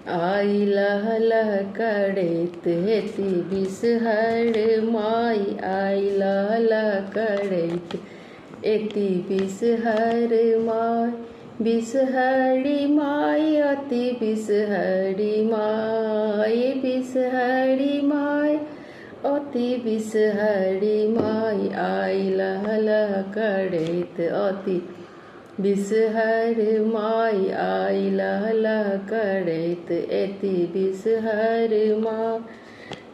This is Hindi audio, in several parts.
आई लह लह करैत हेती बिषहर माय। आई लह लह करैत एती बिषहर माय। बिषहरी माय अति बिषहरी माय। बिषहरी माय अति बिषहरी माय। आई लह लह करैत अति बिषहर माय। आई लह लह करैत एती बिषहर माय।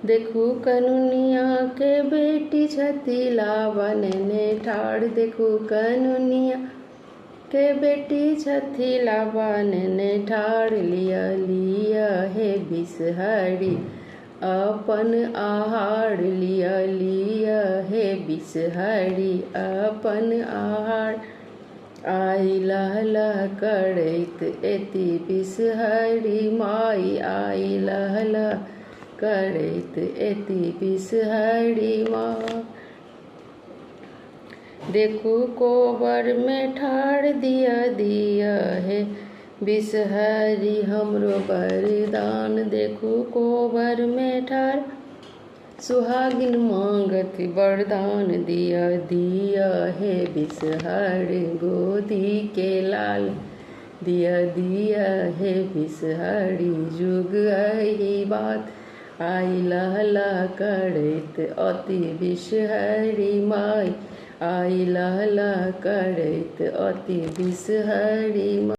देखू कनुनिया के बेटी छथि लाबा नेने ठाढ़। देखू कनुनिया के बेटी छथि लाबा नेने ठाढ़। लिया लिया हे बिषहरी अपन आहार। लिया लिया हे बिषहरी अपन आहार। आई लह लह करैत एती बिषहरी माय। आई लह लह करैत एती बिषहरी माय। देखू कोबर में ठाढ़ दिया दिया हे बिषहरी हमरो वरदान। देखू कोबर में ठाढ़ सुहागिन मांगत वरदान। दिया दिया हे बिषहर गोदी के लाल। दिया दिया हे बिषहरी जुग अही बात। आई लह लह करैत अति बिषहरी माय। आई लह लह करैत अति बिषहरी माय।